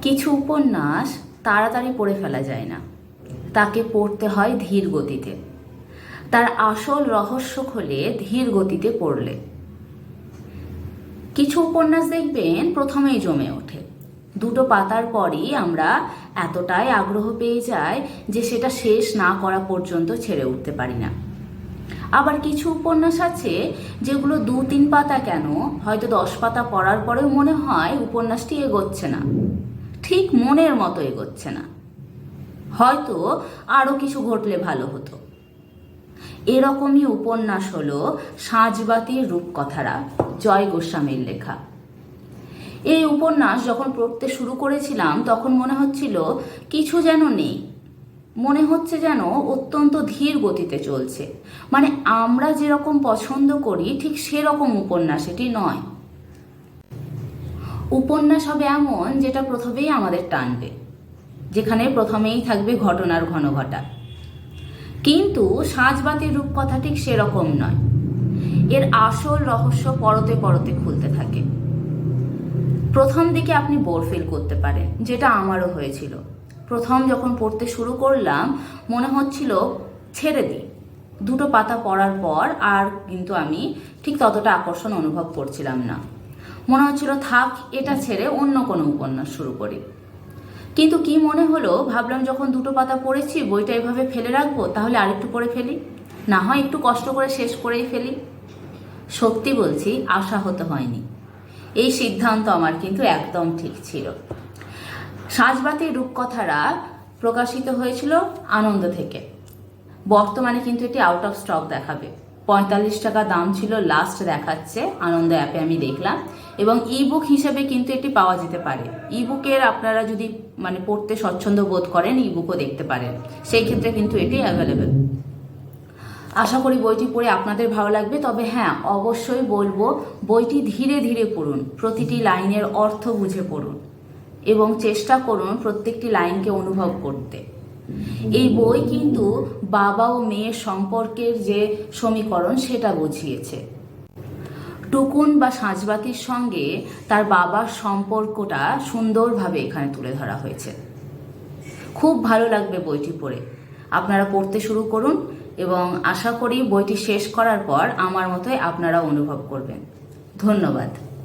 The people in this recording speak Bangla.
কিছু উপন্যাস তাড়াতাড়ি পড়ে ফেলা যায় না, তাকে পড়তে হয় ধীর গতিতে। তার আসল রহস্য খোলে ধীর গতিতে পড়লে। কিছু উপন্যাস দেখবেন প্রথমেই জমে ওঠে, দুটো পাতার পরই আমরা এতটাই আগ্রহ পেয়ে যাই যে সেটা শেষ না করা পর্যন্ত ছেড়ে উঠতে পারি না। আবার কিছু উপন্যাস আছে যেগুলো 2-3 পাতা কেন, হয়তো 10 পাতা পড়ার পরেও মনে হয় উপন্যাসটি এগোচ্ছে না, ঠিক মনের মতো এগোচ্ছে না, হয়তো আরও কিছু ঘটলে ভালো হতো। এরকমই উপন্যাস হলো সাঁঝবাতির রূপকথারা, জয় গোস্বামীর লেখা। এই উপন্যাস যখন পড়তে শুরু করেছিলাম তখন মনে হচ্ছিল কিছু যেন নেই, মনে হচ্ছে যেন অত্যন্ত ধীর গতিতে চলছে, মানে আমরা যেরকম পছন্দ করি ঠিক সেরকম উপন্যাস এটি নয়। উপন্যাস হবে এমন যেটা প্রথমেই আমাদের টানবে, যেখানে প্রথমেই থাকবে ঘটনার ঘনঘটা। কিন্তু সাঁঝবাতির রূপকথা ঠিক সেরকম নয়, এর আসল রহস্য পরতে পরতে খুলতে থাকে। প্রথম দিকে আপনি বোর ফিল করতে পারেন, যেটা আমারও হয়েছিল। প্রথম যখন পড়তে শুরু করলাম মনে হচ্ছিল ছেড়ে দিই। দুটো পাতা পড়ার পর আর কিন্তু আমি ঠিক ততটা আকর্ষণ অনুভব করছিলাম না, মনে হচ্ছিল থাক, এটা ছেড়ে অন্য কোনো উপন্যাস শুরু করি। কিন্তু কি মনে হলো, ভাবলাম যখন দুটো পাতা পড়েছি বইটা এভাবে ফেলে রাখবো, তাহলে আরেকটু পড়ে ফেলি, না হয় একটু কষ্ট করে শেষ করেই ফেলি। সত্যি বলছি, আশাহত হয়নি। এই সিদ্ধান্ত আমার কিন্তু একদম ঠিক ছিল। সাঁঝবাতির রূপকথারা প্রকাশিত হয়েছিল আনন্দ থেকে। বর্তমানে কিন্তু এটি আউট অফ স্টক দেখাবে। 45 টাকা দাম ছিল, লাস্ট দেখাচ্ছে আনন্দ অ্যাপে আমি দেখলাম, এবং ইবুক হিসেবে কিন্তু এটি পাওয়া যেতে পারে। ইবুকের আপনারা যদি পড়তে স্বচ্ছন্দ বোধ করেন, ইবুকও দেখতে পারেন, সেই ক্ষেত্রে কিন্তু এটি অ্যাভেলেবেল। আশা করি বইটি পড়ে আপনাদের ভালো লাগবে। তবে হ্যাঁ, অবশ্যই বলবো বইটি ধীরে ধীরে পড়ুন, প্রতিটি লাইনের অর্থ বুঝে পড়ুন এবং চেষ্টা করুন প্রত্যেকটি লাইনকে অনুভব করতে। এই বই কিন্তু বাবা ও মেয়ের সম্পর্কের যে সমীকরণ সেটা বুঝিয়েছে। টুকুন বা সাঁঝবাতির সঙ্গে তার বাবার সম্পর্কটা সুন্দরভাবে এখানে তুলে ধরা হয়েছে। খুব ভালো লাগবে বইটি পড়ে। আপনারা পড়তে শুরু করুন এবং আশা করি বইটি শেষ করার পর আমার মতোই আপনারা অনুভব করবেন। ধন্যবাদ।